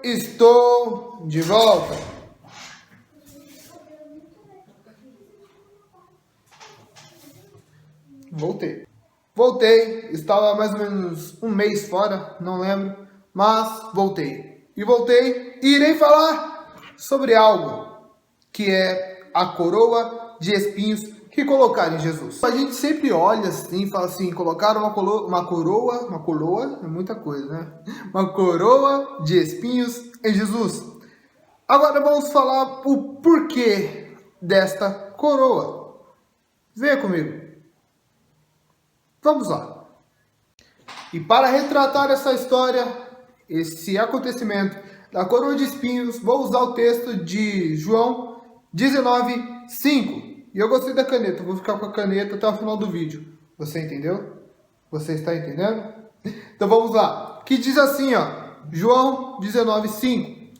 Estou de volta. Voltei. Estava mais ou menos um mês fora, não lembro, mas voltei. E irei falar sobre algo que é a coroa de espinhos que colocaram em Jesus. A gente sempre olha assim e fala assim, colocaram uma coroa, é muita coisa, né? Uma coroa de espinhos em Jesus. Agora vamos falar o porquê desta coroa. Venha comigo. Vamos lá. E para retratar essa história, esse acontecimento da coroa de espinhos, vou usar o texto de João 19:5. E eu gostei da caneta, vou ficar com a caneta até o final do vídeo. Você entendeu? Você está entendendo? Então vamos lá. Que diz assim, ó, João 19:5.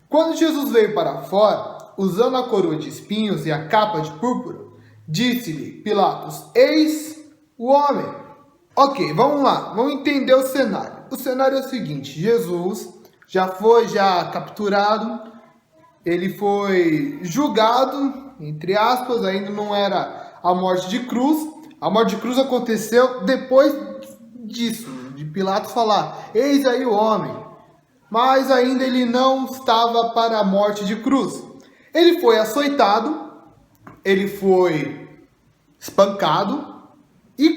Quando Jesus veio para fora, usando a coroa de espinhos e a capa de púrpura, disse-lhe Pilatos: eis o homem. Ok, vamos lá, vamos entender o cenário. O cenário é o seguinte: Jesus já foi capturado, ele foi julgado, entre aspas, ainda não era a morte de cruz. A morte de cruz aconteceu depois disso, de Pilatos falar: eis aí o homem. Mas ainda ele não estava para a morte de cruz. Ele foi açoitado, ele foi espancado e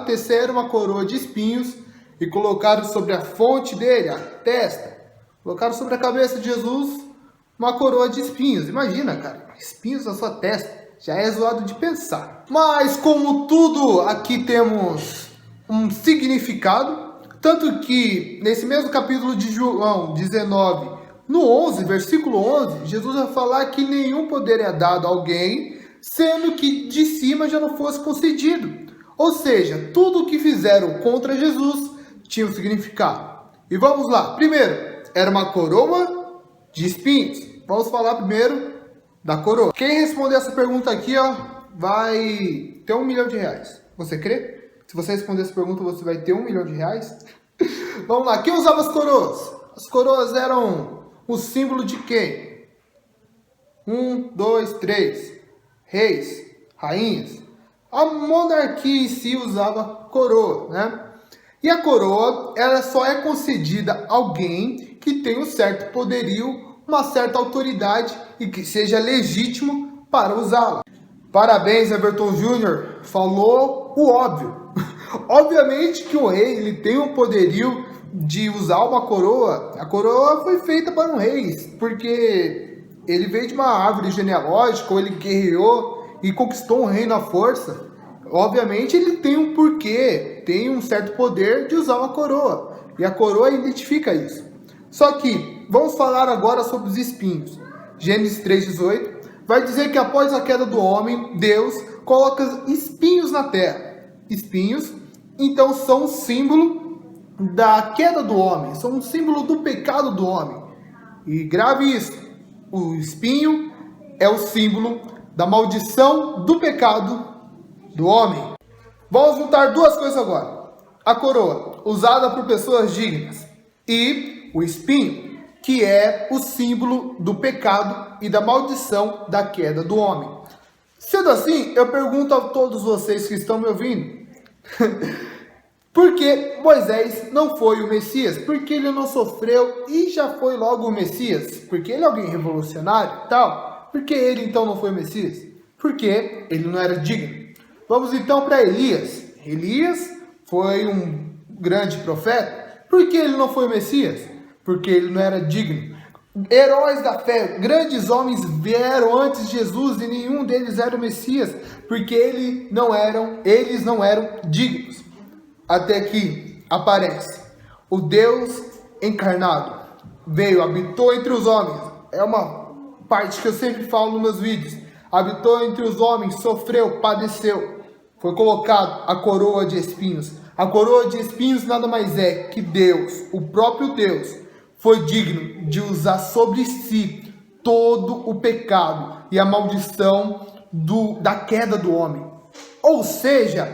teceram uma coroa de espinhos e colocaram sobre a fonte dele, a testa. Colocaram sobre a cabeça de Jesus uma coroa de espinhos. Imagina, cara, espinhos na sua testa. Já é zoado de pensar. Mas como tudo aqui temos um significado, tanto que nesse mesmo capítulo de João 19, no 11, versículo 11, Jesus vai falar que nenhum poder é dado a alguém, sendo que de cima já não fosse concedido. Ou seja, tudo o que fizeram contra Jesus tinha um significado. E vamos lá. Primeiro, era uma coroa de espinhos. Vamos falar primeiro da coroa. Quem responder essa pergunta aqui, ó, vai ter R$1 milhão. Você crê? Se você responder essa pergunta, você vai ter R$1 milhão. Vamos lá. Quem usava as coroas? As coroas eram o símbolo de quem? 1, 2, 3. Reis, rainhas. A monarquia em si usava coroa, né? E a coroa, ela só é concedida a alguém que tem um certo poderio, uma certa autoridade e que seja legítimo para usá-la. Parabéns, Everton Júnior, falou o óbvio. Obviamente que o rei ele tem o poderio de usar uma coroa. A coroa foi feita para um rei, porque ele veio de uma árvore genealógica, ou ele guerreou e conquistou um reino à força. Obviamente ele tem um porquê, tem um certo poder de usar uma coroa. E a coroa identifica isso. Só que, vamos falar agora sobre os espinhos. Gênesis 3,18 vai dizer que após a queda do homem, Deus coloca espinhos na terra. Espinhos, então, são um símbolo da queda do homem, são um símbolo do pecado do homem. E grave isso, o espinho é o símbolo da maldição do pecado do homem. Vamos juntar duas coisas agora. A coroa, usada por pessoas dignas, e o espinho, que é o símbolo do pecado e da maldição da queda do homem. Sendo assim, eu pergunto a todos vocês que estão me ouvindo, por que Moisés não foi o Messias? Porque ele não sofreu e já foi logo o Messias? Porque ele é alguém revolucionário e tal? Por que ele então não foi o Messias? Porque ele não era digno. Vamos então para Elias. Elias foi um grande profeta. Por que ele não foi o Messias? Porque ele não era digno. Heróis da fé, grandes homens vieram antes de Jesus e nenhum deles era o Messias, porque eles não eram dignos. Até que aparece o Deus encarnado, veio, habitou entre os homens. É uma parte que eu sempre falo nos meus vídeos. Habitou entre os homens, sofreu, padeceu. Foi colocado a coroa de espinhos. A coroa de espinhos nada mais é que Deus, o próprio Deus, foi digno de usar sobre si todo o pecado e a maldição da queda do homem. Ou seja,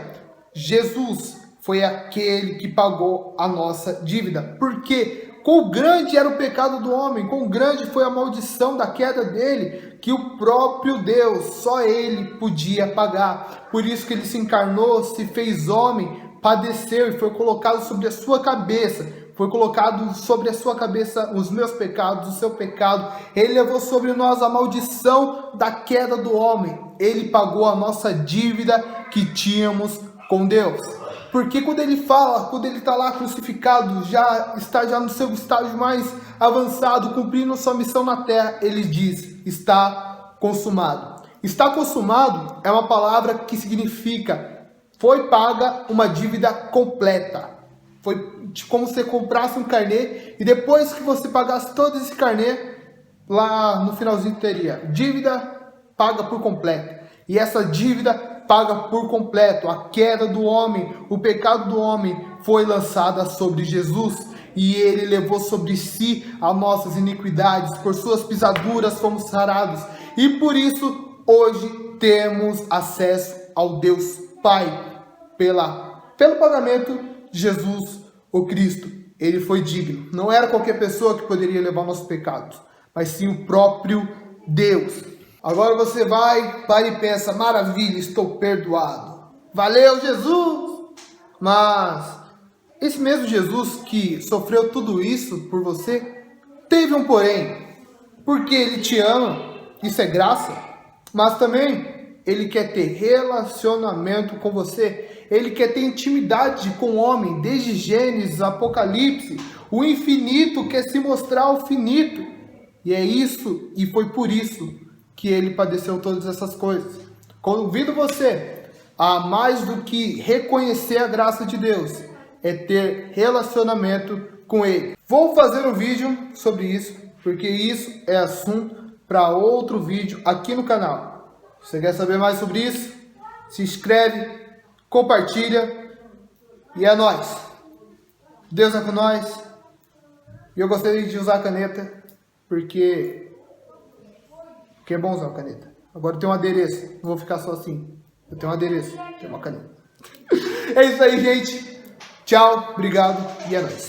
Jesus foi aquele que pagou a nossa dívida. Porque quão grande era o pecado do homem, quão grande foi a maldição da queda dele, que o próprio Deus, só ele podia pagar. Por isso que ele se encarnou, se fez homem, padeceu e foi colocado sobre a sua cabeça. Foi colocado sobre a sua cabeça os meus pecados, o seu pecado. Ele levou sobre nós a maldição da queda do homem. Ele pagou a nossa dívida que tínhamos com Deus. Porque quando ele fala, quando ele está lá crucificado, já está no seu estágio mais avançado, cumprindo sua missão na terra, ele diz, está consumado. Está consumado é uma palavra que significa, foi paga uma dívida completa. Foi como se você comprasse um carnê e depois que você pagasse todo esse carnê, lá no finalzinho teria dívida paga por completo. E essa dívida paga por completo. A queda do homem, o pecado do homem foi lançada sobre Jesus. E ele levou sobre si as nossas iniquidades. Por suas pisaduras fomos sarados. E por isso hoje temos acesso ao Deus Pai. Pelo pagamento de Jesus, o Cristo. Ele foi digno. Não era qualquer pessoa que poderia levar nossos pecados, mas sim o próprio Deus. Agora você vai, para e pensa, maravilha, estou perdoado. Valeu, Jesus! Mas esse mesmo Jesus que sofreu tudo isso por você, teve um porém. Porque ele te ama, isso é graça, mas também ele quer ter relacionamento com você. Ele quer ter intimidade com o homem, desde Gênesis, Apocalipse. O infinito quer se mostrar ao finito. E é isso, e foi por isso que ele padeceu todas essas coisas. Convido você a mais do que reconhecer a graça de Deus, é ter relacionamento com ele. Vou fazer um vídeo sobre isso, porque isso é assunto para outro vídeo aqui no canal. Se você quer saber mais sobre isso, se inscreve, compartilha e é nóis. Deus é com nós. E eu gostaria de usar a caneta porque é bom usar a caneta. Agora eu tenho um adereço, não vou ficar só assim. Eu tenho um adereço, tenho uma caneta. É isso aí, gente. Tchau, obrigado e é nóis.